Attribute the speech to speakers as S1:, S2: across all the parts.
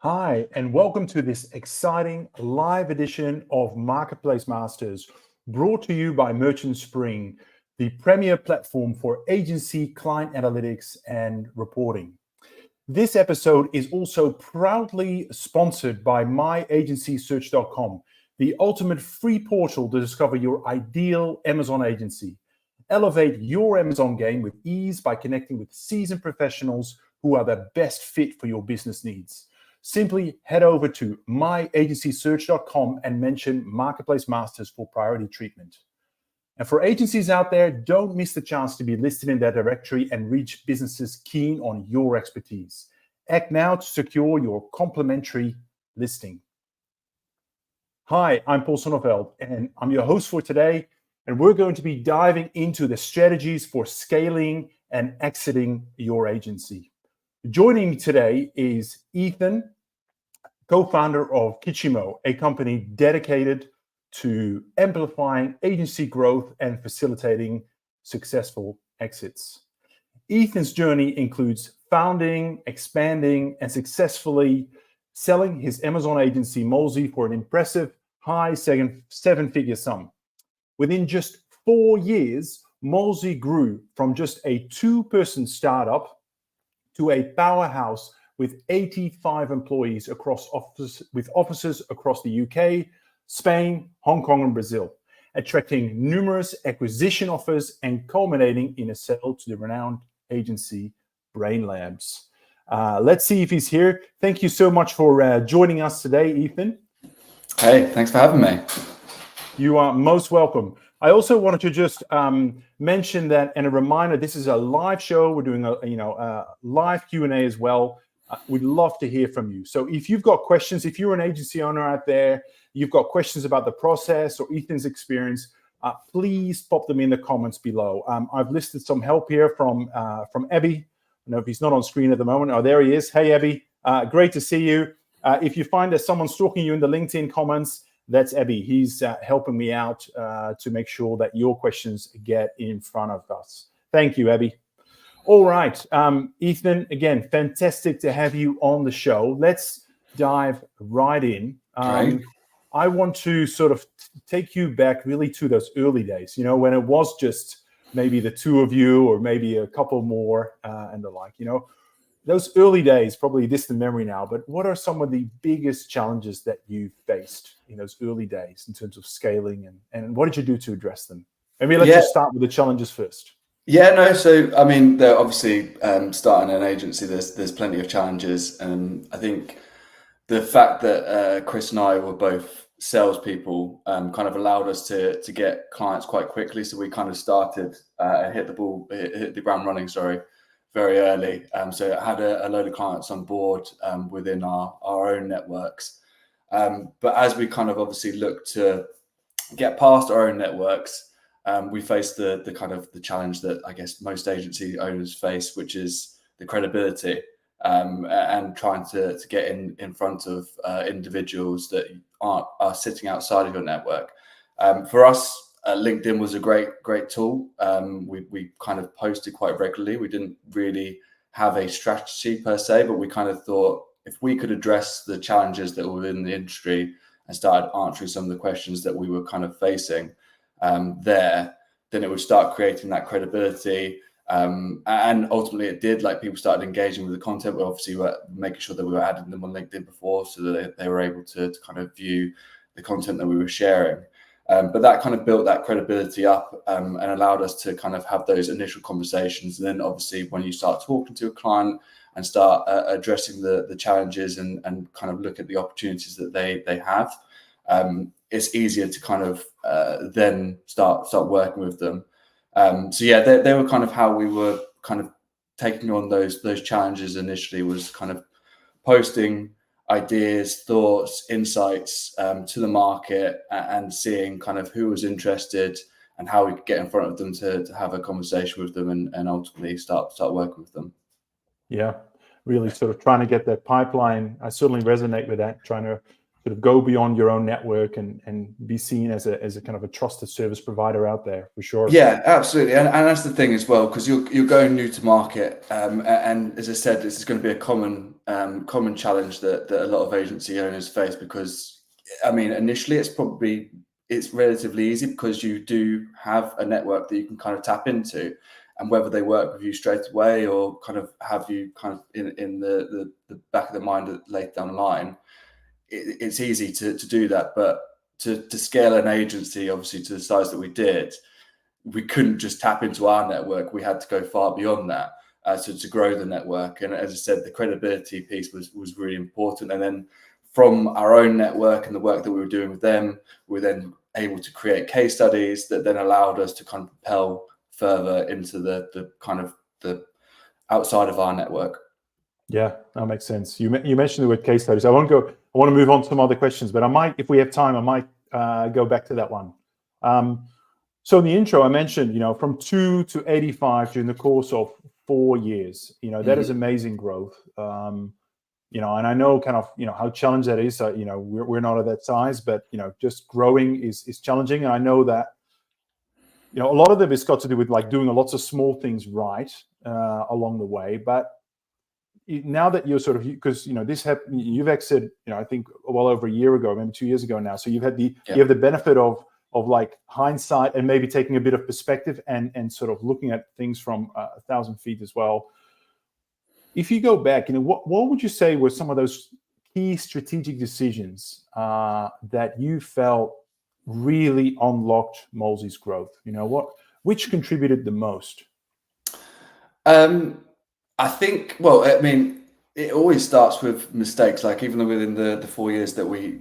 S1: Hi, and welcome to this exciting live edition of Marketplace Masters, brought to you by Merchant Spring, the premier platform for agency client analytics and reporting. This episode is also proudly sponsored by myagencysearch.com, the ultimate free portal to discover your ideal Amazon agency. Elevate your Amazon game with ease by connecting with seasoned professionals who are the best fit for your business needs. Simply head over to myagencysearch.com and mention Marketplace Masters for priority treatment. And for agencies out there, don't miss the chance to be listed in their directory and reach businesses keen on your expertise. Act now to secure your complimentary listing. Hi, I'm Paul Sonneveld, and I'm your host for today. And we're going to be diving into the strategies for scaling and exiting your agency. Joining me today is Ethan, co-founder of Kitchimo, a company dedicated to amplifying agency growth and facilitating successful exits. Ethan's journey includes founding, expanding, and successfully selling his Amazon agency, Molzi, for an impressive high seven-figure sum. Within just 4 years, Molzi grew from just a 2-person startup to a powerhouse with 85 employees with offices across the UK, Spain, Hong Kong, and Brazil, attracting numerous acquisition offers and culminating in a sale to the renowned agency BrainLabs. Let's see if he's here. Thank you so much for joining us today, Ethan.
S2: Hey, thanks for having me.
S1: You are most welcome. I also wanted to just mention that, and a reminder, this is a live show. We're doing a live Q&A as well. We'd love to hear from you. So if you've got questions, if you're an agency owner out there, you've got questions about the process or Ethan's experience, please pop them in the comments below. I've listed some help here from Abby. I know if he's not on screen at the moment. Oh, there he is. Hey, Abby. Great to see you. If you find that someone's stalking you in the LinkedIn comments, that's Abby. He's helping me out to make sure that your questions get in front of us. Thank you, Abby. All right, Ethan, again, fantastic to have you on the show. Let's dive right in. I want to sort of take you back really to those early days, when it was just maybe the two of you or maybe a couple more and the like, Those early days, probably a distant memory now, but what are some of the biggest challenges that you faced in those early days in terms of scaling and what did you do to address them? Maybe let's just start with the challenges first.
S2: Yeah, no, so I mean, they're obviously starting an agency, there's plenty of challenges. And I think the fact that Chris and I were both salespeople kind of allowed us to get clients quite quickly. So we kind of started and hit the ground running, very early. So it had a load of clients on board within our own networks. But as we kind of obviously looked to get past our own networks, we faced the kind of the challenge that I guess most agency owners face, which is the credibility and trying to get in front of individuals that are sitting outside of your network. For us, LinkedIn was a great tool. We kind of posted quite regularly. We didn't really have a strategy per se, but we kind of thought if we could address the challenges that were in the industry and started answering some of the questions that we were kind of facing then it would start creating that credibility. And ultimately it did, like people started engaging with the content. We obviously were making sure that we were adding them on LinkedIn before so that they were able to kind of view the content that we were sharing. But that kind of built that credibility up and allowed us to kind of have those initial conversations. And then obviously when you start talking to a client and start addressing the challenges and kind of look at the opportunities that they have, it's easier to kind of then start working with them. So yeah, they were kind of how we were kind of taking on those challenges initially, was kind of posting ideas, thoughts, insights to the market and seeing kind of who was interested and how we could get in front of them to have a conversation with them and ultimately start working with them.
S1: Yeah, really sort of trying to get that pipeline. I certainly resonate with that, trying to sort of go beyond your own network and be seen as a kind of a trusted service provider out there, for sure.
S2: Yeah, absolutely, and that's the thing as well, because you're going new to market, and as I said, this is going to be a common challenge that a lot of agency owners face, because I mean, initially it's relatively easy because you do have a network that you can kind of tap into, and whether they work with you straight away or kind of have you kind of in the back of the mind later down the line, it's easy to do that. But to scale an agency, obviously to the size that we did, we couldn't just tap into our network. We had to go far beyond that to grow the network. And as I said, the credibility piece was really important. And then from our own network and the work that we were doing with them, we were then able to create case studies that then allowed us to kind of propel further into the kind of the outside of our network.
S1: Yeah, that makes sense. You mentioned the word case studies. I want to move on to some other questions, but I might, if we have time, I might go back to that one. So in the intro, I mentioned, from 2 to 85 during the course of 4 years. That is amazing growth. And I know kind of, how challenging that is. We're not at that size, but just growing is challenging. And I know that, a lot of them has got to do with like doing lots of small things right along the way. But now that you're sort of, because this happened, you've exited, I think well over a year ago, maybe 2 years ago now. So you've had you have the benefit of like hindsight and maybe taking a bit of perspective and sort of looking at things from 1,000 feet as well. If you go back, what would you say were some of those key strategic decisions that you felt really unlocked Molzi's growth? Which contributed the most?
S2: I think, well, I mean, it always starts with mistakes. Like even within the 4 years that we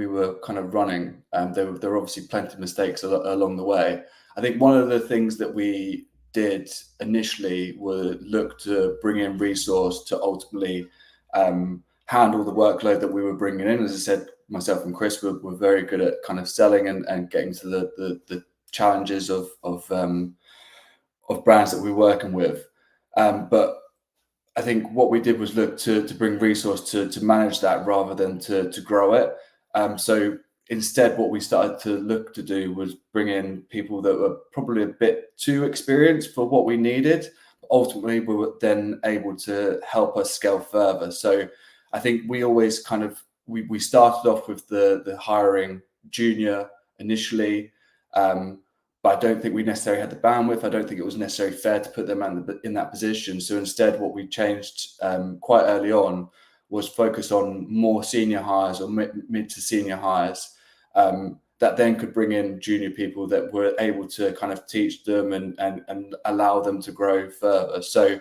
S2: were kind of running, there were obviously plenty of mistakes along the way. I think one of the things that we did initially was look to bring in resource to ultimately handle the workload that we were bringing in. As I said, myself and Chris were very good at kind of selling and getting to the challenges of brands that we're working with. But I think what we did was look to bring resource to manage that rather than to grow it. So instead, what we started to look to do was bring in people that were probably a bit too experienced for what we needed. Ultimately, we were then able to help us scale further. So I think we always kind of, we started off with the hiring junior initially, but I don't think we necessarily had the bandwidth. I don't think it was necessarily fair to put them in that position. So instead, what we changed quite early on was focus on more senior hires or mid to senior hires that then could bring in junior people that were able to kind of teach them and allow them to grow further. So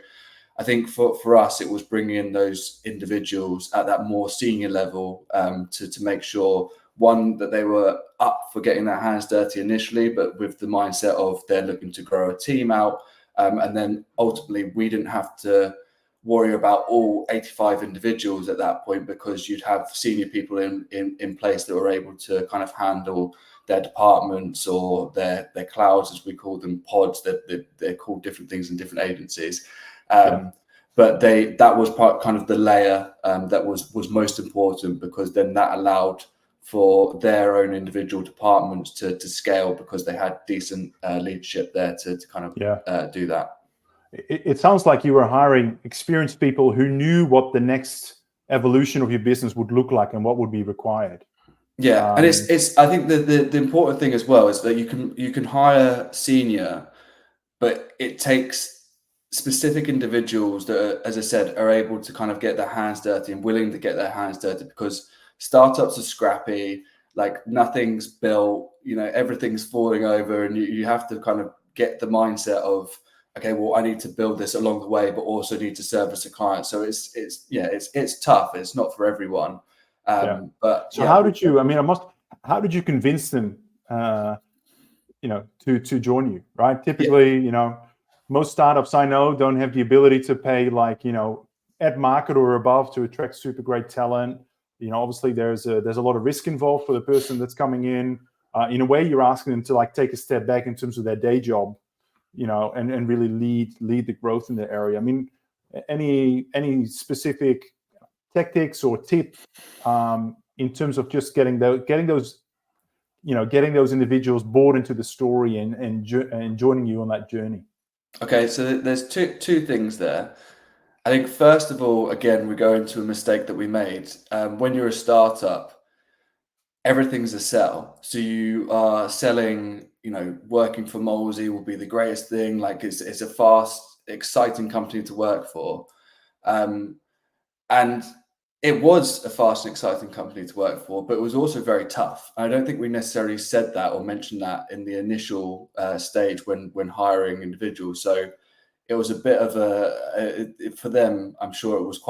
S2: I think for us, it was bringing in those individuals at that more senior level to make sure, one, that they were up for getting their hands dirty initially, but with the mindset of they're looking to grow a team out. And then ultimately, we didn't have to worry about all 85 individuals at that point, because you'd have senior people in place that were able to kind of handle their departments or their clouds, as we call them, pods. They're called different things in different agencies. But that was kind of the layer that was most important, because then that allowed for their own individual departments to scale, because they had decent leadership there to kind of do that.
S1: It sounds like you were hiring experienced people who knew what the next evolution of your business would look like and what would be required.
S2: Yeah, and it's I think the important thing as well is that you can hire senior, but it takes specific individuals that, as I said, are able to kind of get their hands dirty and willing to get their hands dirty, because startups are scrappy, like nothing's built, everything's falling over, and you have to kind of get the mindset of, okay, well, I need to build this along the way, but also need to service a client. So it's tough. It's not for everyone. But
S1: so how did you? I mean, how did you convince them, to join you? Right? Typically, most startups I know don't have the ability to pay at market or above to attract super great talent. Obviously there's a lot of risk involved for the person that's coming in. In a way, you're asking them to take a step back in terms of their day job, and really lead the growth in the area. I mean, any specific tactics or tip in terms of just getting those individuals bought into the story and joining you on that journey?
S2: Okay, so there's two things there. I think first of all, again, we go into a mistake that we made. When you're a startup, everything's a sell. So you are selling, working for Molzi will be the greatest thing. Like it's a fast, exciting company to work for. And it was a fast and exciting company to work for, but it was also very tough. I don't think we necessarily said that or mentioned that in the initial stage when hiring individuals. So it was a bit of for them, I'm sure it was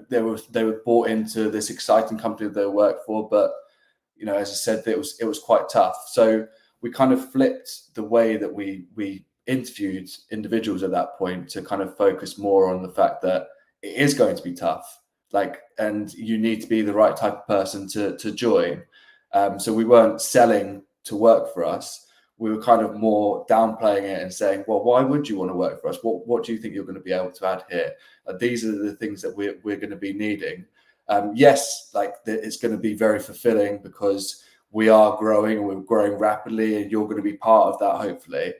S2: they were bought into this exciting company that they worked for, but as I said, it was quite tough. So we kind of flipped the way that we interviewed individuals at that point to kind of focus more on the fact that it is going to be tough, and you need to be the right type of person to join. So we weren't selling to work for us. We were kind of more downplaying it and saying, well, why would you want to work for us? What do you think you're going to be able to add here? These are the things that we're going to be needing. Yes, it's going to be very fulfilling because we are growing and we're growing rapidly, and you're going to be part of that, hopefully.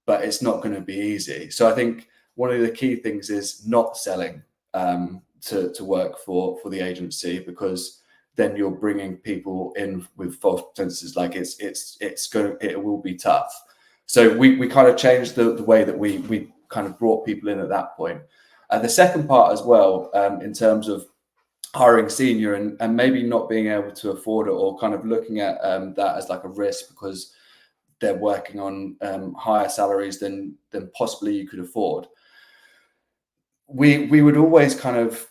S2: But it's not going to be easy. So I think one of the key things is not selling to work for the agency, because then you're bringing people in with false pretenses, like it will be tough. So we kind of changed the way that we kind of brought people in at that point. The second part as well, in terms of hiring senior and maybe not being able to afford it, or kind of looking at that as like a risk because they're working on higher salaries than possibly you could afford. We would always kind of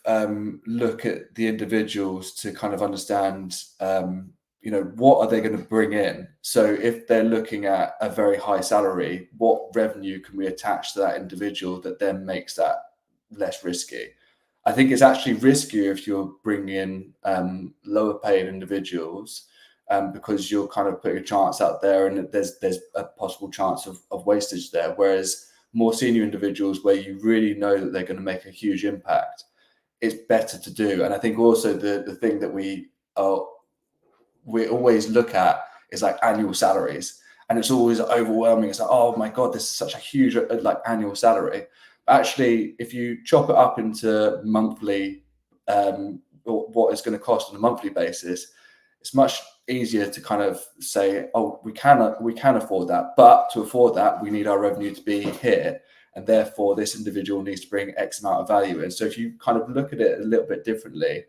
S2: look at the individuals to kind of understand, what are they going to bring in? So if they're looking at a very high salary, what revenue can we attach to that individual that then makes that less risky? I think it's actually riskier if you're bringing in lower paid individuals, because you're kind of putting a chance out there, and there's a possible chance of wastage there. Whereas more senior individuals, where you really know that they're going to make a huge impact, it's better to do. And I think also the thing that we always look at is like annual salaries, and it's always overwhelming. It's like, oh my God, this is such a huge annual salary. Actually, if you chop it up into monthly, what it's going to cost on a monthly basis, it's much easier to kind of say, oh, we can afford that, but to afford that, we need our revenue to be here, and therefore this individual needs to bring X amount of value in. So if you kind of look at it a little bit differently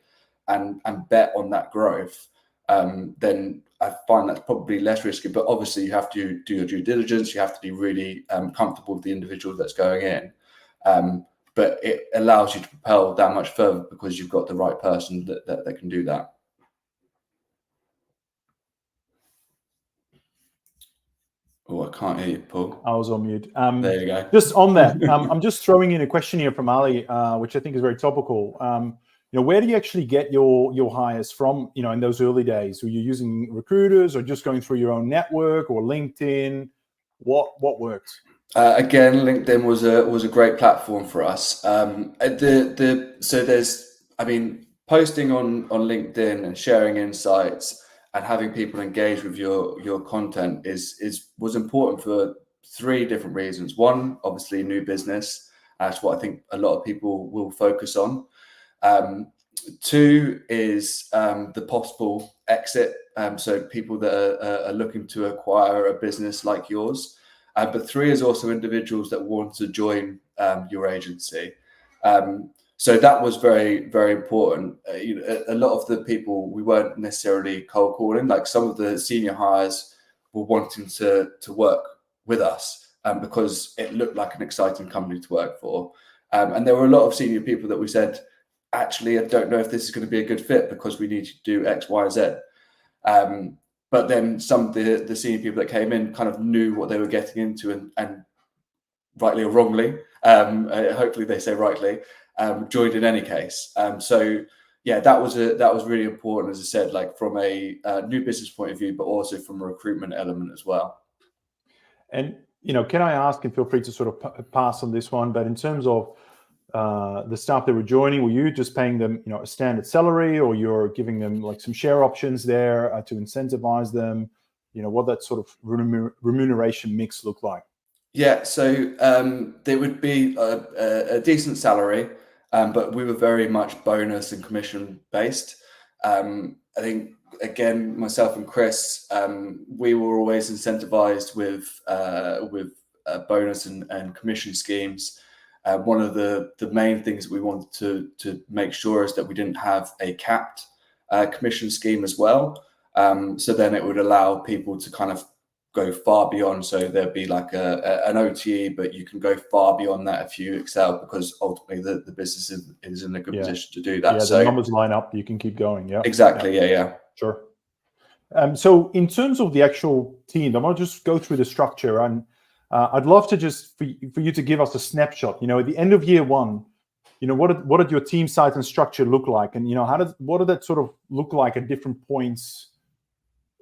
S2: and bet on that growth, then I find that's probably less risky. But obviously you have to do your due diligence. You have to be really comfortable with the individual that's going in. But it allows you to propel that much further because you've got the right person that can do that. Oh, I can't hear you, Paul.
S1: I was on mute.
S2: There you go.
S1: Just on that, I'm just throwing in a question here from Ali, which I think is very topical. Where do you actually get your hires from? In those early days, were you using recruiters or just going through your own network or LinkedIn? What works?
S2: Again, LinkedIn was a great platform for us. So there's, posting on LinkedIn and sharing insights and having people engage with your content was important for three different reasons. One, obviously, new business. That's what I think a lot of people will focus on. Two is the possible exit. So people that are looking to acquire a business like yours. But three is also individuals that want to join your agency. So that was very, very important. A lot of the people, we weren't necessarily cold calling. Like some of the senior hires were wanting to work with us because it looked like an exciting company to work for. And there were a lot of senior people that we said, actually, I don't know if this is going to be a good fit because we need to do X, Y, Z. But then some of the senior people that came in kind of knew what they were getting into and rightly or wrongly, hopefully they say rightly, joined in any case. So yeah, that was really important, as I said, like from a new business point of view, but also from a recruitment element as well.
S1: And can I ask, and feel free to sort of pass on this one, but in terms of the staff that were joining? Were you just paying them, a standard salary, or you're giving them like some share options there to incentivize them? What that sort of remuneration mix looked like?
S2: Yeah, so there would be a decent salary, but we were very much bonus and commission based. I think, again, myself and Chris, we were always incentivized with bonus and commission schemes. One of the main things that we wanted to make sure is that we didn't have a capped commission scheme as well. So then it would allow people to kind of go far beyond. So there'd be like an OTE, but you can go far beyond that if you excel, because ultimately the business is in a good position to do that.
S1: Yeah,
S2: so
S1: the numbers line up, you can keep going. Yeah,
S2: exactly. Yeah.
S1: Sure. So in terms of the actual team, I want to just go through the structure, and I'd love to just for you to give us a snapshot. At the end of year one, what did your team size and structure look like, and what did that sort of look like at different points?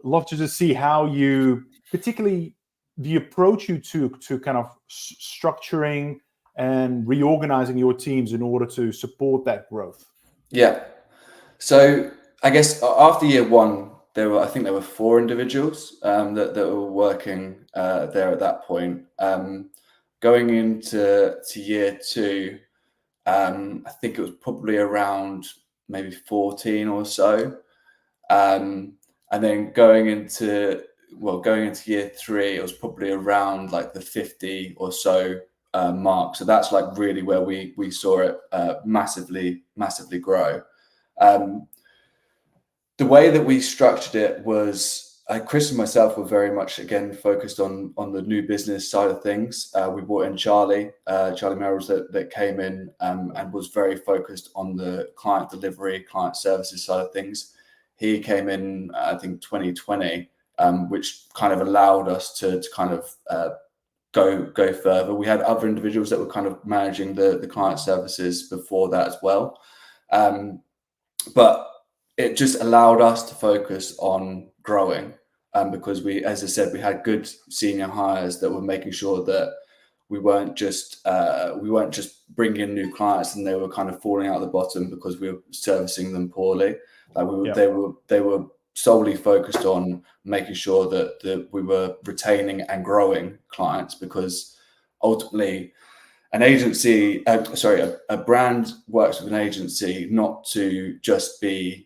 S1: Love to just see how you, particularly the approach you took to kind of structuring and reorganizing your teams in order to support that growth.
S2: Yeah. So I guess after year one, I think there were 4 individuals that were working there at that point. Going into year 2, I think it was probably around maybe 14 or so. And then going into year 3, it was probably around like the 50 or so mark. So that's like really where we saw it massively grow. The way that we structured it was Chris and myself were very much, again, focused on the new business side of things. We brought in Charlie Merrills that came in and was very focused on the client delivery, client services side of things. He came in, I think, 2020, which kind of allowed us to kind of go further. We had other individuals that were kind of managing the client services before that as well. But it just allowed us to focus on growing, because as I said, we had good senior hires that were making sure that we weren't just bringing in new clients and they were kind of falling out the bottom because we were servicing them poorly. They were solely focused on making sure that we were retaining and growing clients, because ultimately a brand works with an agency not to just be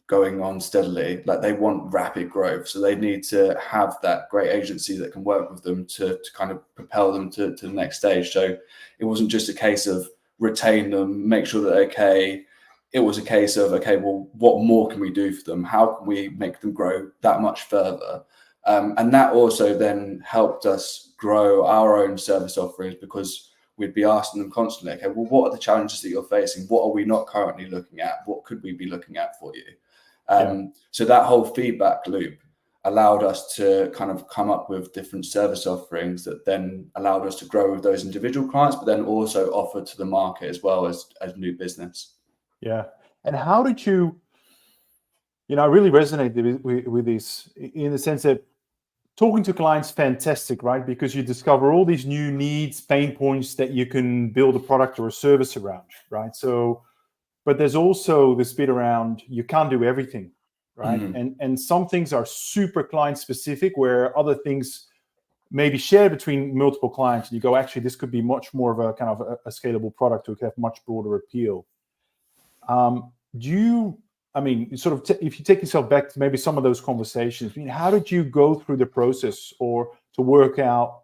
S2: going on steadily. Like, they want rapid growth, so they need to have that great agency that can work with them to kind of propel them to the next stage. So it wasn't just a case of retain them, make sure that they're okay. It was a case of, okay, well, what more can we do for them? How can we make them grow that much further? And that also then helped us grow our own service offerings, because we'd be asking them constantly, okay, well, what are the challenges that you're facing? What are we not currently looking at? What could we be looking at for you? So that whole feedback loop allowed us to kind of come up with different service offerings that then allowed us to grow with those individual clients, but then also offer to the market as well as new business.
S1: Yeah. And how did you, I really resonated with this, in the sense that talking to clients, fantastic, right? Because you discover all these new needs, pain points that you can build a product or a service around, right? So, but there's also this bit around, you can't do everything, right?
S2: Mm-hmm.
S1: And some things are super client specific, where other things may be shared between multiple clients. And you go, actually, this could be much more of a kind of a scalable product to have much broader appeal. If you take yourself back to maybe some of those conversations, how did you go through the process or to work out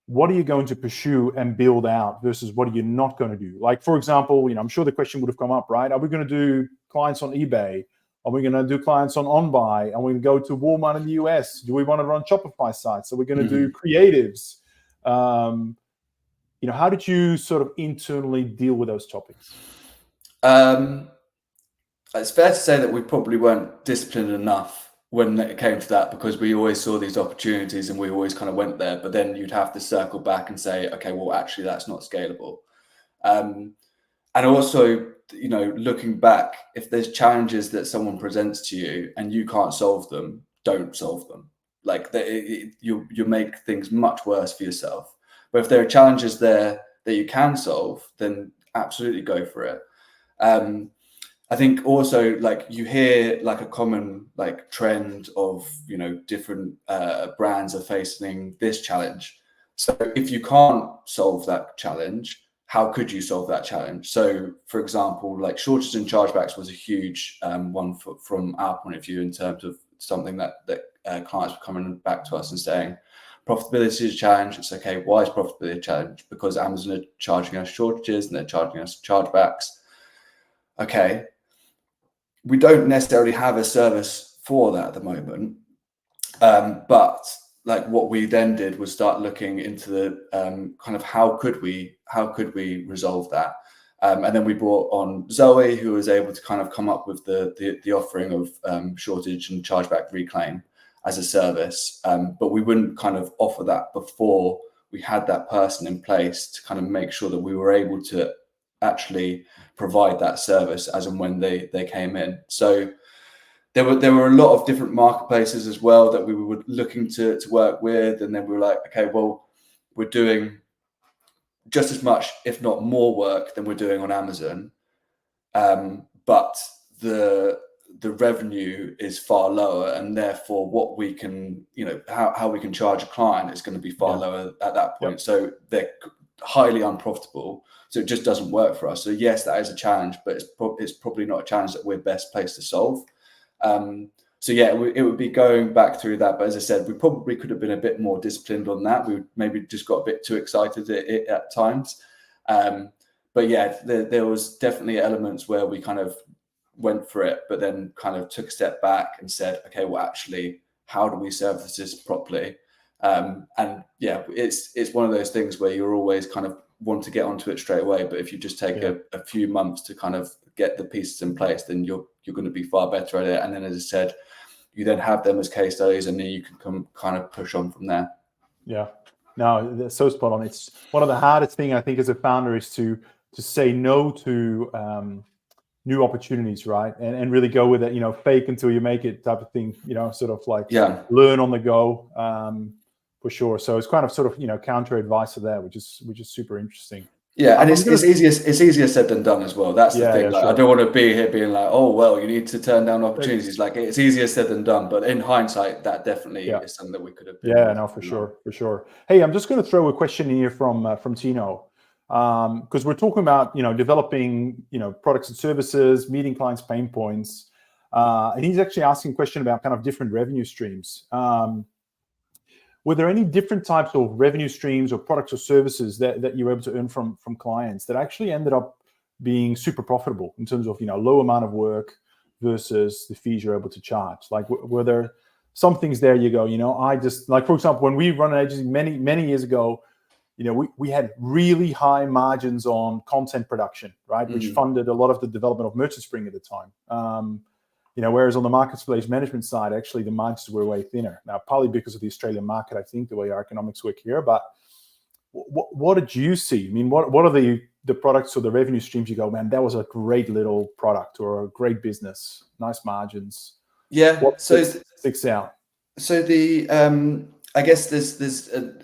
S1: what are you going to pursue and build out versus what are you not going to do? Like, for example, I'm sure the question would have come up, right? Are we going to do clients on eBay? Are we going to do clients on OnBuy? Are we going to go to Walmart in the US? Do we want to run Shopify sites? Are we going to do creatives? How did you sort of internally deal with those topics?
S2: It's fair to say that we probably weren't disciplined enough when it came to that, because we always saw these opportunities and we always kind of went there, but then you'd have to circle back and say, okay, well, actually, that's not scalable. And also, looking back, if there's challenges that someone presents to you and you can't solve them, don't solve them. Like, you make things much worse for yourself. But if there are challenges there that you can solve, then absolutely go for it. I think also, like, you hear like a common like trend of, you know, different brands are facing this challenge. So if you can't solve that challenge, how could you solve that challenge? So, for example, like shortages and chargebacks was a huge one from our point of view, in terms of something that clients were coming back to us and saying, profitability is a challenge. It's okay. Why is profitability a challenge? Because Amazon are charging us shortages and they're charging us chargebacks. Okay, we don't necessarily have a service for that at the moment, but like what we then did was start looking into the kind of how could we resolve that, and then we brought on Zoe, who was able to kind of come up with the offering of shortage and chargeback reclaim as a service, but we wouldn't kind of offer that before we had that person in place to kind of make sure that we were able to actually provide that service as and when they came in. So there were a lot of different marketplaces as well that we were looking to work with, and then we were like, okay, well, we're doing just as much, if not more work than we're doing on Amazon, but the revenue is far lower, and therefore what we can, you know, how we can charge a client is going to be far lower at that point. Yep. So they're highly unprofitable. So it just doesn't work for us. So yes, that is a challenge, but it's probably not a challenge that we're best placed to solve. So yeah, it would be going back through that. But as I said, we probably could have been a bit more disciplined on that. We maybe just got a bit too excited at times. But yeah, there was definitely elements where we kind of went for it, but then kind of took a step back and said, okay, well, actually, how do we service this properly? And yeah, it's one of those things where you're always kind of want to get onto it straight away, but if you just take a few months to kind of get the pieces in place, then you're going to be far better at it. And then, as I said, you then have them as case studies, and then you can kind of push on from there.
S1: Yeah, no, that's so spot on. It's one of the hardest thing, I think, as a founder is to say no to new opportunities, right? And really go with it, you know, fake until you make it type of thing, you know, sort of like learn on the go, for sure. So it's kind of sort of, you know, counter advice to that, which is super interesting.
S2: Yeah, and it's easier said than done as well. That's the thing. Yeah, like, sure. I don't want to be here being like, oh, well, you need to turn down opportunities. Like, it's easier said than done. But in hindsight, that definitely is something that we could have been.
S1: Yeah, no, for sure. Hey, I'm just going to throw a question in here from Tino, because we're talking about, you know, developing, you know, products and services, meeting clients' pain points, and he's actually asking a question about kind of different revenue streams. Were there any different types of revenue streams or products or services that you were able to earn from clients that actually ended up being super profitable in terms of, you know, low amount of work versus the fees you're able to charge? Like, were there some things there you go, you know, I just, like, for example, when we run an agency many years ago, you know, we had really high margins on content production, right? Mm-hmm. Which funded a lot of the development of Merchant Spring at the time. You know, whereas on the marketplace management side, actually the margins were way thinner. Now, partly because of the Australian market, I think, the way our economics work here. But what did you see? I mean, what are the products or the revenue streams you go, man, that was a great little product or a great business, nice margins?
S2: Yeah.
S1: What sticks out?
S2: So I guess there's a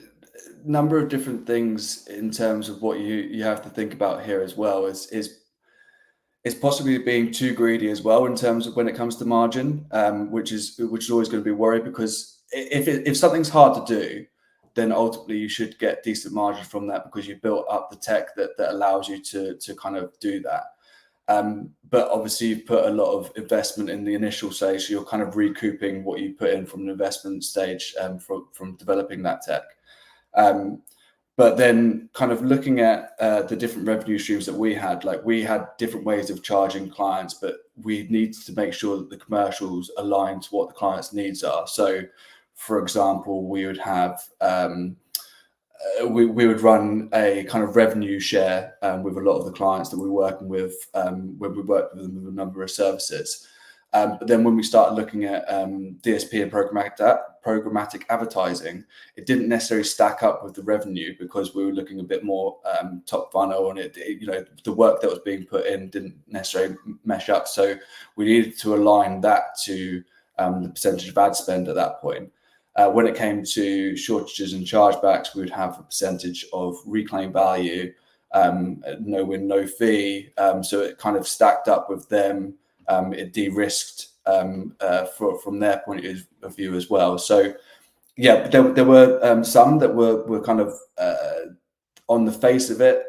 S2: number of different things in terms of what you have to think about here as well. Is possibly being too greedy as well in terms of when it comes to margin, which is always going to be a worry, because if something's hard to do, then ultimately you should get decent margin from that, because you've built up the tech that allows you to kind of do that. But obviously you've put a lot of investment in the initial stage, so you're kind of recouping what you put in from an investment stage from developing that tech. But then kind of looking at the different revenue streams that we had different ways of charging clients, but we needed to make sure that the commercials align to what the client's needs are. So, for example, we would have, we would run a kind of revenue share with a lot of the clients that we're working with when we work with them with a number of services. But then when we started looking at DSP and programmatic advertising, it didn't necessarily stack up with the revenue, because we were looking a bit more top funnel, and it, you know, the work that was being put in didn't necessarily mesh up. So we needed to align that to the percentage of ad spend at that point. When it came to shortages and chargebacks, we would have a percentage of reclaim value no win, no fee. So it kind of stacked up with them. It de-risked from their point of view as well. So yeah, there were some that were kind of on the face of it,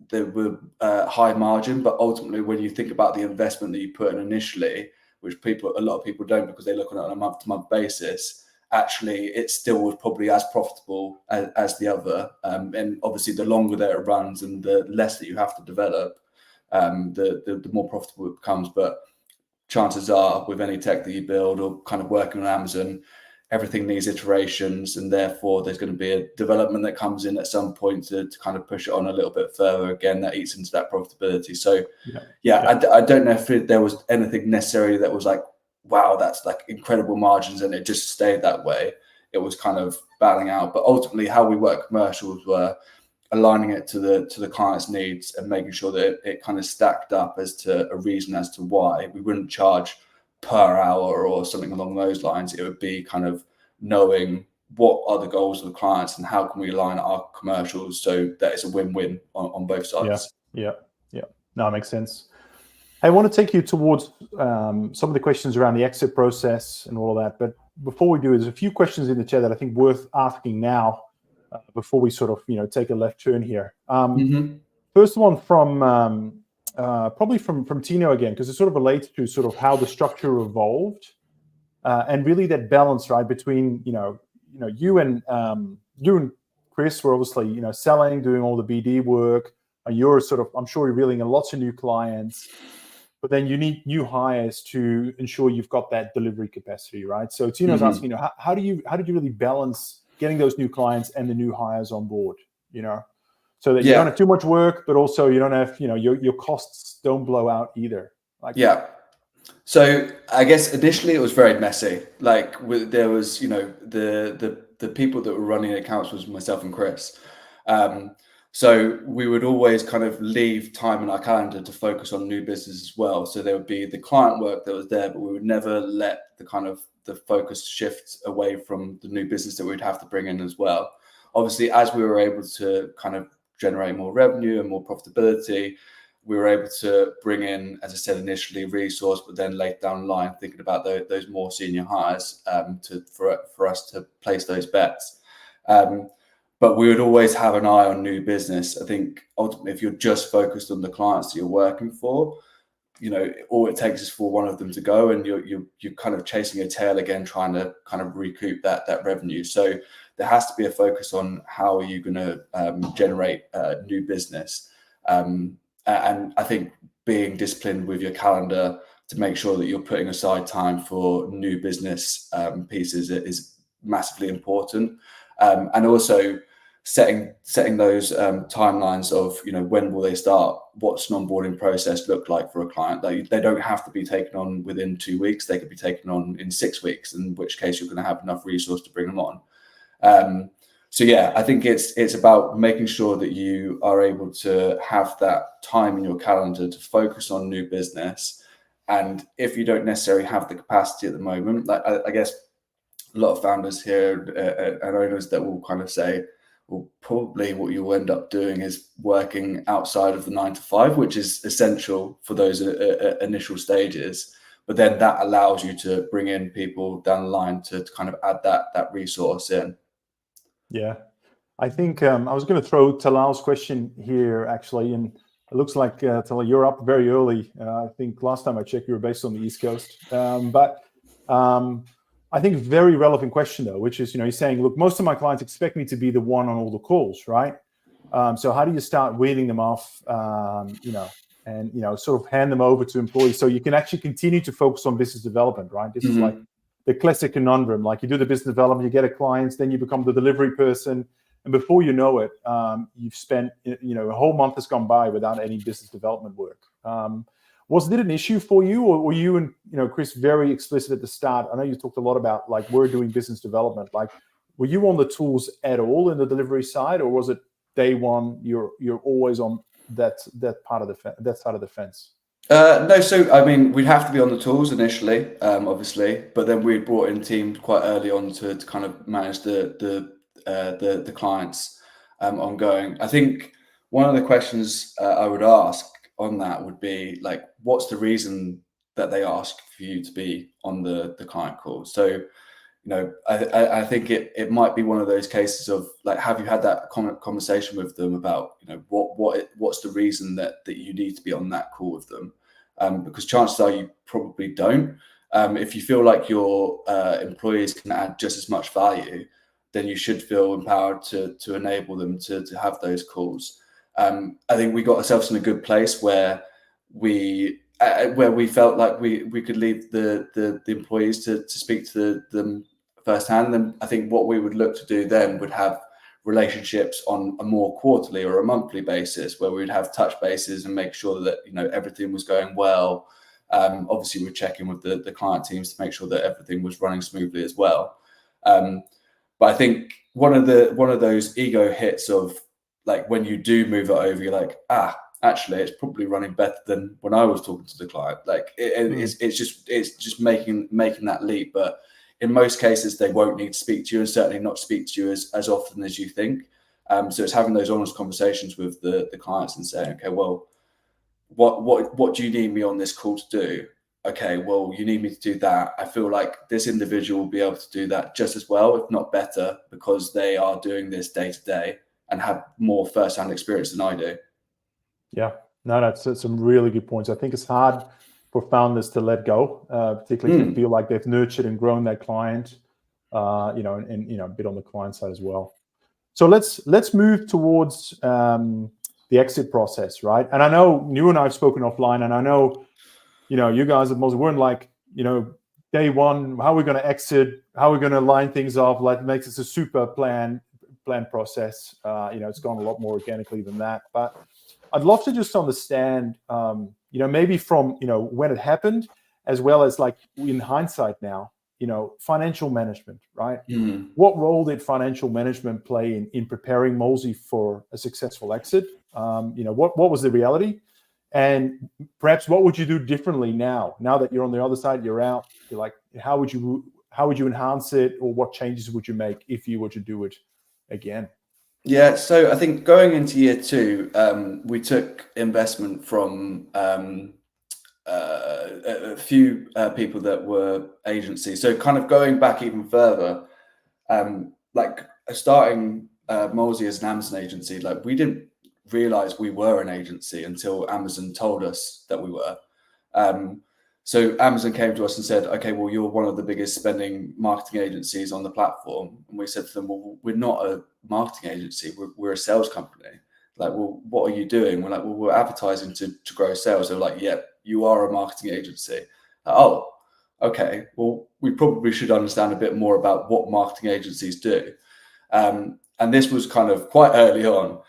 S2: they were high margin, but ultimately when you think about the investment that you put in initially, which a lot of people don't because they look on it on a month-to-month basis, actually it still was probably as profitable as the other. And obviously the longer that it runs and the less that you have to develop, the more profitable it becomes. But chances are with any tech that you build or kind of working on Amazon, everything needs iterations, and therefore there's going to be a development that comes in at some point to kind of push it on a little bit further. Again, that eats into that profitability. So I don't know if there was anything necessarily that was like, wow, that's like incredible margins and it just stayed that way. It was kind of battling out. But ultimately how we work commercials were aligning it to the client's needs and making sure that it kind of stacked up as to a reason as to why. We wouldn't charge per hour or something along those lines. It would be kind of knowing what are the goals of the clients and how can we align our commercials so that it's a win-win on both sides.
S1: Yeah. No, it makes sense. I want to take you towards some of the questions around the exit process and all of that. But before we do, there's a few questions in the chat that I think worth asking now before we sort of take a left turn here. First one from probably from Tino again, because it sort of relates to sort of how the structure evolved and really that balance, right, between you and Chris were obviously selling, doing all the BD work. You're sort of, I'm sure you're reeling in lots of new clients, but then you need new hires to ensure you've got that delivery capacity, right? So Tino's asking, how did you really balance getting those new clients and the new hires on board, so that you don't have too much work, but also you don't have, your costs don't blow out either.
S2: So I guess initially it was very messy. There was, the people that were running accounts was myself and Chris. So we would always kind of leave time in our calendar to focus on new business as well. So there would be the client work that was there, but we would never let the focus shift away from the new business that we'd have to bring in as well. Obviously, as we were able to kind of generate more revenue and more profitability, we were able to bring in, as I said, initially resource, but then later down the line, thinking about those more senior hires for us to place those bets. But we would always have an eye on new business. I think ultimately, if you're just focused on the clients that you're working for, all it takes is for one of them to go, and you're kind of chasing your tail again, trying to kind of recoup that revenue. So there has to be a focus on how are you going to generate new business. And I think being disciplined with your calendar to make sure that you're putting aside time for new business pieces is massively important. And also setting those timelines of, when will they start? What's an onboarding process look like for a client? They don't have to be taken on within 2 weeks. They could be taken on in 6 weeks, in which case you're going to have enough resource to bring them on. So yeah, I think it's about making sure that you are able to have that time in your calendar to focus on new business. And if you don't necessarily have the capacity at the moment, I guess a lot of founders here and owners that will kind of say, well, probably what you'll end up doing is working outside of the 9 to 5, which is essential for those initial stages. But then that allows you to bring in people down the line to kind of add that resource in.
S1: Yeah, I think I was going to throw Talal's question here actually, and it looks like Talal, you're up very early. I think last time I checked, you were based on the East Coast. But I think very relevant question though, which is, he's saying, look, most of my clients expect me to be the one on all the calls, right? So how do you start weeding them off, and sort of hand them over to employees so you can actually continue to focus on business development, right? This is like the classic conundrum. Like you do the business development, you get a client, then you become the delivery person, and before you know it, you've spent a whole month has gone by without any business development work. Was it an issue for you, or were you and Chris very explicit at the start? I know you talked a lot about like we're doing business development. Like, were you on the tools at all in the delivery side, or was it day one you're always on that part of that side of the fence?
S2: No, so I mean, we'd have to be on the tools initially, obviously, but then we brought in teams quite early on to kind of manage the clients ongoing. I think one of the questions I would ask on that would be like, what's the reason that they ask for you to be on the client call? So, I think it might be one of those cases of like, have you had that conversation with them about, what's the reason that you need to be on that call with them? Because chances are you probably don't. If you feel like your employees can add just as much value, then you should feel empowered to enable them to have those calls. I think we got ourselves in a good place where we felt like we could leave the employees to speak to them firsthand. And I think what we would look to do then would have relationships on a more quarterly or a monthly basis, where we'd have touch bases and make sure that everything was going well. Obviously, we'd check in with the client teams to make sure that everything was running smoothly as well. But I think one of those ego hits of like, when you do move it over, you're like, actually, it's probably running better than when I was talking to the client. Like it's just making that leap. But in most cases, they won't need to speak to you, and certainly not speak to you as often as you think. So it's having those honest conversations with the clients and saying, okay, well, what do you need me on this call to do? Okay, well, you need me to do that. I feel like this individual will be able to do that just as well, if not better, because they are doing this day to day and have more first-hand experience than I do.
S1: Yeah, no, that's some really good points. I think it's hard for founders to let go, particularly if they feel like they've nurtured and grown their client, and a bit on the client side as well. So let's move towards the exit process, right? And I know you and I have spoken offline, and I know, you guys at Molzi weren't like, day one, how are we going to exit, how are we going to line things off, like makes it a super plan process. It's gone a lot more organically than that. But I'd love to just understand, maybe from, when it happened, as well as like in hindsight now, financial management, right? What role did financial management play in preparing Molzi for a successful exit? What was the reality? And perhaps what would you do differently now that you're on the other side, you're out, you're like, how would you enhance it, or what changes would you make if you were to do it again?
S2: Yeah, so I think going into year two, we took investment from a few people that were agencies. So kind of going back even further, like starting Molzi as an Amazon agency, like we didn't realize we were an agency until Amazon told us that we were. So Amazon came to us and said, okay, well, you're one of the biggest spending marketing agencies on the platform. And we said to them, well, we're not a marketing agency. We're a sales company. Like, well, what are you doing? We're like, well, we're advertising to grow sales. They're like, yeah, you are a marketing agency. Like, oh, okay. Well, we probably should understand a bit more about what marketing agencies do. And this was kind of quite early on.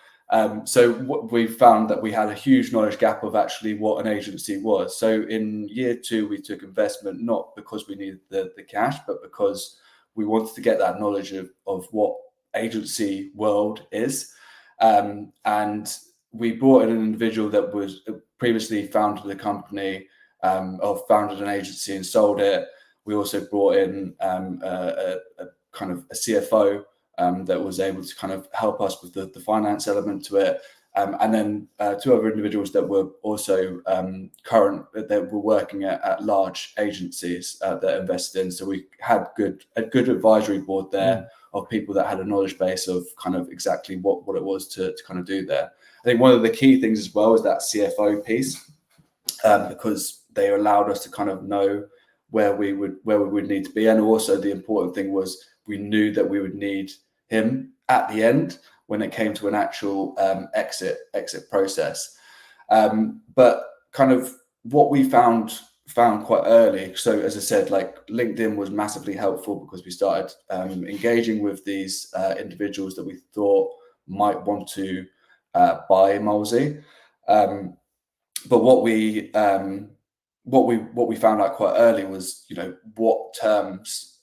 S2: So what we found that we had a huge knowledge gap of actually what an agency was. So in year two, we took investment, not because we needed the cash, but because we wanted to get that knowledge of what agency world is. And we brought in an individual that was previously founded a company, or founded an agency and sold it. We also brought in a kind of a CFO that was able to kind of help us with the finance element to it. And then two other individuals that were also current, that were working at large agencies that invested in. So we had a good advisory board there of people that had a knowledge base of kind of exactly what it was to kind of do there. I think one of the key things as well is that CFO piece, because they allowed us to kind of know where we would need to be. And also the important thing was we knew that we would need him at the end when it came to an actual exit process. But kind of what we found quite early. So as I said, like LinkedIn was massively helpful because we started engaging with these individuals that we thought might want to buy Molzi. But what we found out quite early was, what terms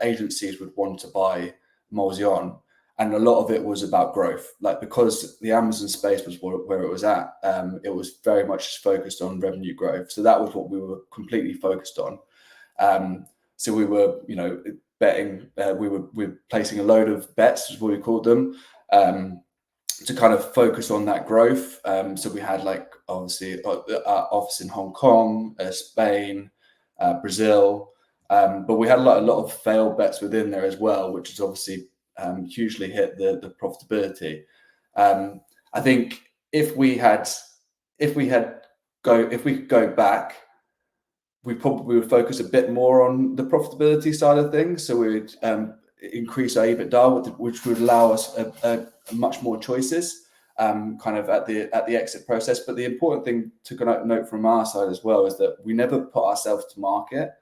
S2: agencies would want to buy Molzi on. And a lot of it was about growth, like because the Amazon space was where it was at. It was very much focused on revenue growth. So that was what we were completely focused on. So we were, betting. We were placing a load of bets, is what we called them, to kind of focus on that growth. So we had like obviously our office in Hong Kong, Spain, Brazil, but we had a lot of failed bets within there as well, which has obviously hugely hit the profitability. I think if we could go back, we probably would focus a bit more on the profitability side of things. So we would increase our EBITDA, which would allow us a much more choices, kind of at the exit process. But the important thing to note from our side as well is that we never put ourselves to market,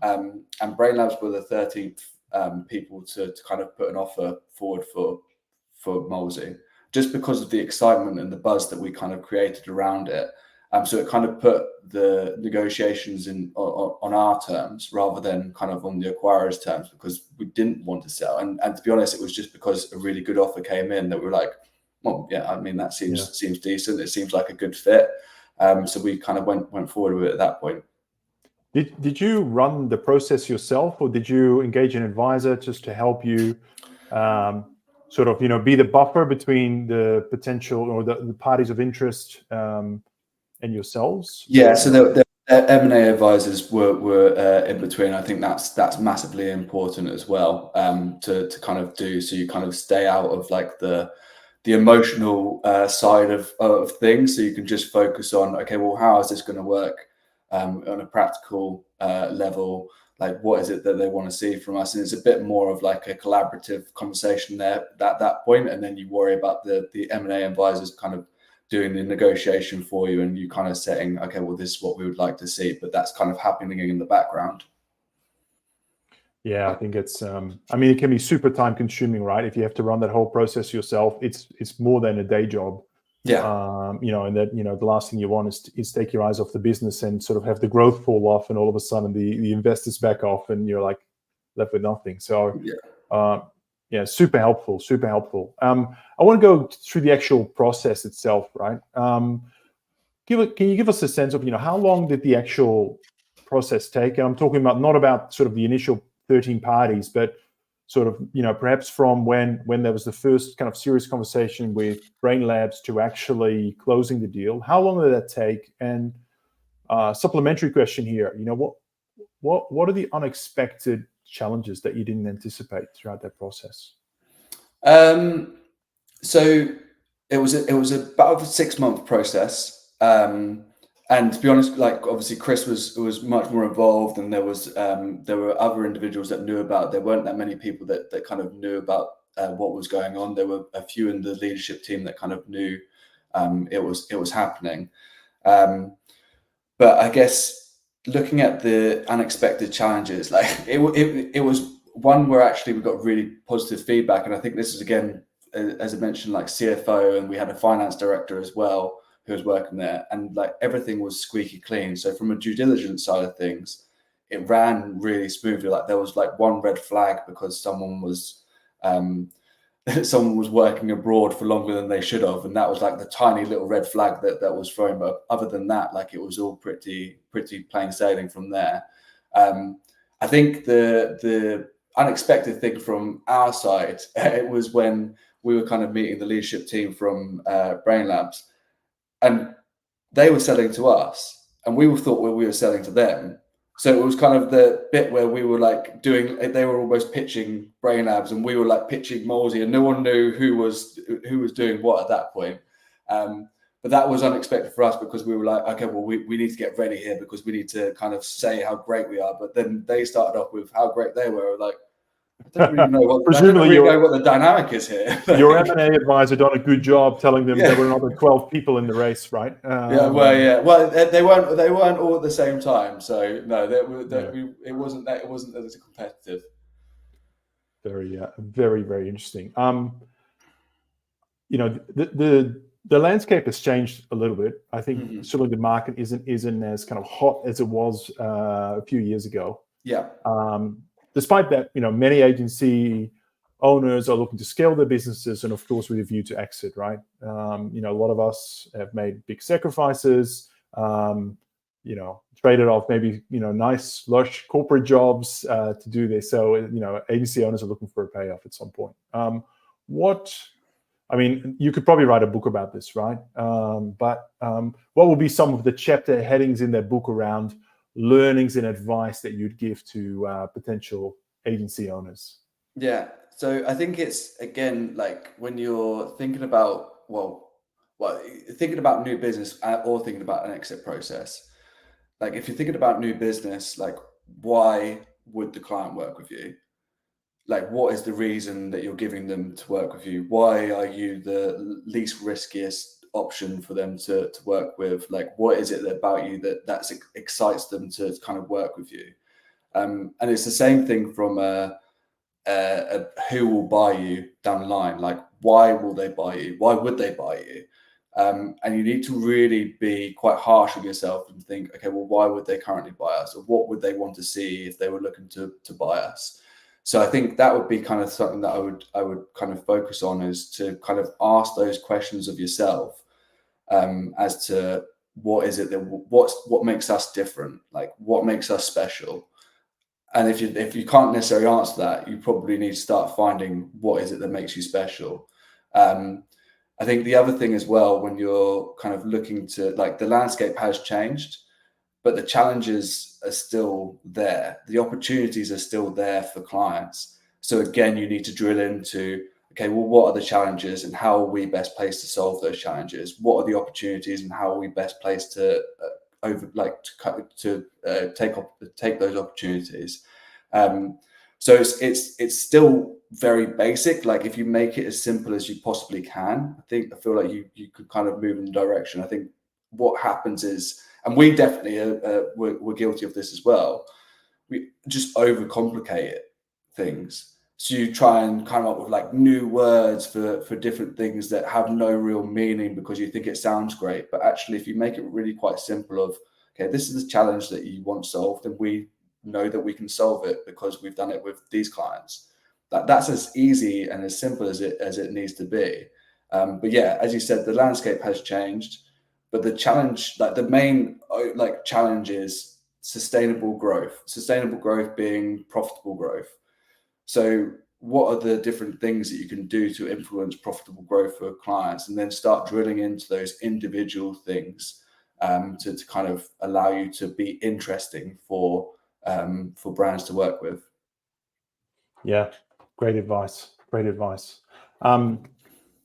S2: and BrainLabs were the 13th people to kind of put an offer forward for Molzi, just because of the excitement and the buzz that we kind of created around it. So it kind of put the negotiations on our terms rather than kind of on the acquirer's terms, because we didn't want to sell. And to be honest, it was just because a really good offer came in that we were like, well, yeah, I mean, that seems decent. It seems like a good fit. So we kind of went forward with it at that point.
S1: Did you run the process yourself, or did you engage an advisor just to help you sort of, be the buffer between the potential or the parties of interest and yourselves?
S2: Yeah, so the M&A advisors were in between. I think that's massively important as well, to kind of do, so you kind of stay out of like the emotional side of things, so you can just focus on, okay, well, how is this going to work on a practical level? Like, what is it that they want to see from us? And it's a bit more of like a collaborative conversation there at that point, and then you worry about the M&A advisors kind of doing the negotiation for you, and you kind of saying, okay, well, this is what we would like to see, but that's kind of happening in the background.
S1: Yeah, I think it's, it can be super time consuming, right? If you have to run that whole process yourself, it's more than a day job.
S2: Yeah.
S1: And that, the last thing you want is take your eyes off the business and sort of have the growth fall off, and all of a sudden the investors back off and you're like left with nothing. So yeah, super helpful. I want to go through the actual process itself, right? Can you give us a sense of, how long did the actual process take? And I'm talking about not about sort of the initial 13 parties, but sort of, perhaps from when there was the first kind of serious conversation with BrainLabs to actually closing the deal. How long did that take? And supplementary question here, what are the unexpected challenges that you didn't anticipate throughout that process?
S2: So it was about a 6-month process. And to be honest, like obviously Chris was much more involved, and there were other individuals that knew about. There weren't that many people that kind of knew about what was going on. There were a few in the leadership team that kind of knew it was happening. But I guess looking at the unexpected challenges, like it was one where actually we got really positive feedback, and I think this is, again, as I mentioned, like CFO, and we had a finance director as well who was working there, and like everything was squeaky clean. So from a due diligence side of things, it ran really smoothly. Like there was like one red flag because someone was working abroad for longer than they should have, and that was like the tiny little red flag that was thrown. But other than that, like it was all pretty plain sailing from there. I think the unexpected thing from our side, it was when we were kind of meeting the leadership team from BrainLabs, and they were selling to us, and we thought we were selling to them. So it was kind of the bit where we were like they were almost pitching BrainLabs, and we were like pitching Molzi, and no one knew who was doing what at that point. But that was unexpected for us, because we were like, okay, well, we need to get ready here, because we need to kind of say how great we are. But then they started off with how great they were. Like, I don't really know what the dynamic is here.
S1: Your M&A advisor done a good job telling them there were another 12 people in the race, right?
S2: Well, they weren't all at the same time. So no, it wasn't as competitive.
S1: Very, very interesting. The landscape has changed a little bit. I think certainly the market isn't as kind of hot as it was a few years ago.
S2: Yeah.
S1: Despite that, many agency owners are looking to scale their businesses, and of course with a view to exit, right? A lot of us have made big sacrifices, traded off maybe, nice, lush corporate jobs to do this. So, agency owners are looking for a payoff at some point. I mean, you could probably write a book about this, right? But what will be some of the chapter headings in that book around learnings and advice that you'd give to potential agency owners?
S2: Yeah. So I think it's, again, like when you're thinking about, thinking about new business or thinking about an exit process, like if you're thinking about new business, like why would the client work with you? Like, what is the reason that you're giving them to work with you? Why are you the least riskiest option for them to work with? Like, what is it about you that excites them to kind of work with you? And it's the same thing from who will buy you down the line. Like, why will they buy you? Why would they buy you? And you need to really be quite harsh on yourself and think, okay, well, why would they currently buy us? Or what would they want to see if they were looking to buy us? So I think that would be kind of something that I would kind of focus on, is to kind of ask those questions of yourself, as to what is it that what makes us different, like what makes us special. And if you can't necessarily answer that, you probably need to start finding what is it that makes you special. I think the other thing as well, when you're kind of looking to, like, the landscape has changed, but the challenges are still there. The opportunities are still there for clients. So again, you need to drill into, okay, well, what are the challenges and how are we best placed to solve those challenges? What are the opportunities and how are we best placed to take those opportunities? So it's still very basic. Like, if you make it as simple as you possibly can, I feel like you could kind of move in the direction. I think what happens is, and we definitely we're guilty of this as well, we just overcomplicate things. So you try and come up with like new words for different things that have no real meaning because you think it sounds great. But actually, if you make it really quite simple of, okay, this is the challenge that you want solved, and we know that we can solve it because we've done it with these clients. That's as easy and as simple as it needs to be. But yeah, as you said, the landscape has changed, but the challenge, like the main challenge, is sustainable growth. Sustainable growth being profitable growth. So what are the different things that you can do to influence profitable growth for clients, and then start drilling into those individual things to kind of allow you to be interesting for brands to work with.
S1: Yeah, great advice. Great advice.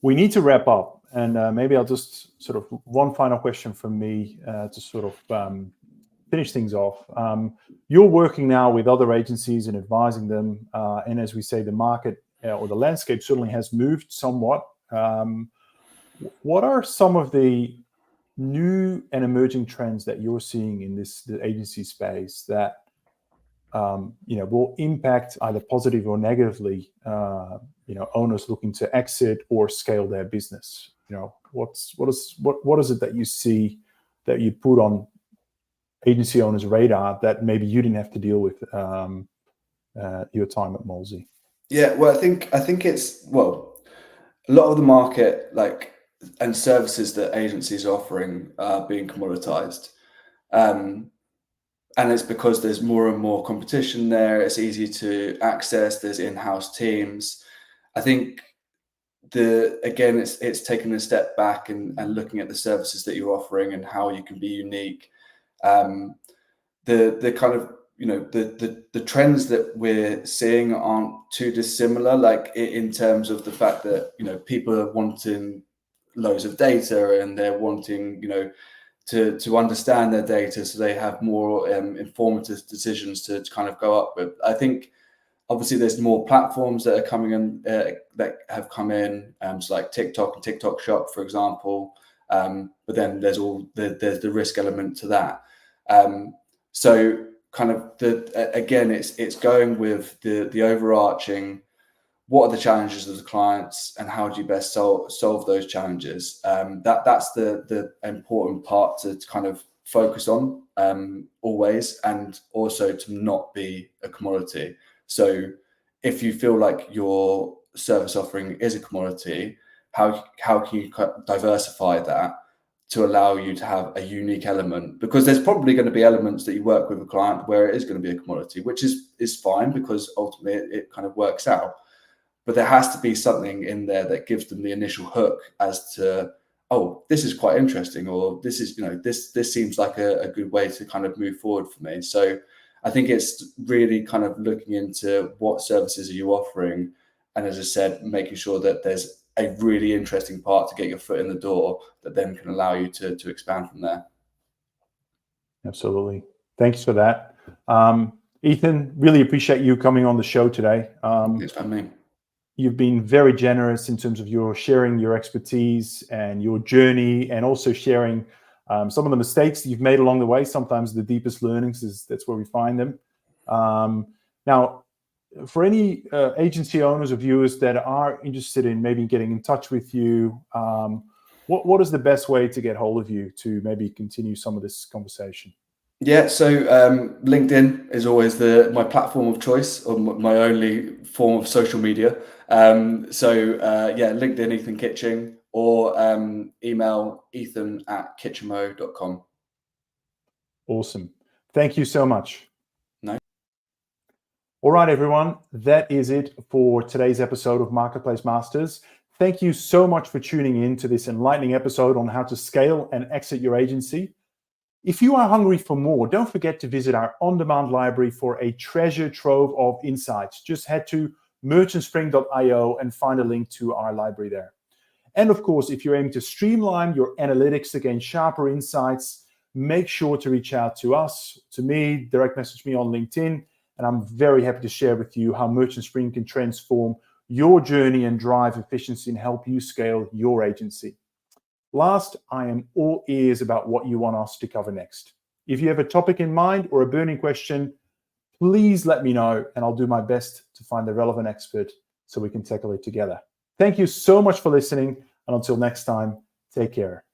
S1: We need to wrap up, and maybe I'll just sort of one final question from me to sort of finish things off. You're working now with other agencies and advising them, and as we say, the market or the landscape certainly has moved somewhat. What are some of the new and emerging trends that you're seeing in the agency space that will impact either positive or negatively owners looking to exit or scale their business? What is it that you see that you put on agency owners' radar that maybe you didn't have to deal with your time at Molzi?
S2: Yeah, well, I think it's, a lot of the market, like, and services that agencies are offering are being commoditized. And it's because there's more and more competition there. It's easy to access. There's in-house teams. I think it's taking a step back and looking at the services that you're offering and how you can be unique. The kind of the trends that we're seeing aren't too dissimilar, like in terms of the fact that people are wanting loads of data, and they're wanting to understand their data so they have more informative decisions to kind of go up with. I think obviously there's more platforms that are coming in that have come in, so like TikTok and TikTok Shop, for example. But then there's the risk element to that. So kind of it's going with the overarching, what are the challenges of the clients and how do you best solve those challenges? That's the important part to kind of focus on always, and also to not be a commodity. So if you feel like your service offering is a commodity, how can you diversify that to allow you to have a unique element? Because there's probably going to be elements that you work with a client where it is going to be a commodity, which is fine, because ultimately it kind of works out. but there has to be something in there that gives them the initial hook as to, oh, this is quite interesting, or this is, this seems like a good way to kind of move forward for me. So I think it's really kind of looking into what services are you offering, and as I said, making sure that there's a really interesting part to get your foot in the door that then can allow you to expand from there.
S1: Absolutely. Thanks for that. Ethan, really appreciate you coming on the show today.
S2: It's for me.
S1: You've been very generous in terms of your sharing your expertise and your journey, and also sharing some of the mistakes that you've made along the way. Sometimes the deepest learnings that's where we find them. Now, for any agency owners or viewers that are interested in maybe getting in touch with you, what is the best way to get hold of you to maybe continue some of this conversation?
S2: Yeah, so LinkedIn is always my platform of choice, or my only form of social media. LinkedIn, Ethan Kitching, or email ethan@kitchimo.com.
S1: Awesome. Thank you so much.
S2: No.
S1: All right, everyone. That is it for today's episode of Marketplace Masters. Thank you so much for tuning in to this enlightening episode on how to scale and exit your agency. If you are hungry for more, don't forget to visit our on-demand library for a treasure trove of insights. Just head to merchantspring.io and find a link to our library there. And of course, if you're aiming to streamline your analytics to gain sharper insights, make sure to reach out to us, to me, direct message me on LinkedIn, and I'm very happy to share with you how Merchant Spring can transform your journey and drive efficiency and help you scale your agency. Last, I am all ears about what you want us to cover next. If you have a topic in mind or a burning question, please let me know, and I'll do my best to find the relevant expert so we can tackle it together. Thank you so much for listening, and until next time, take care.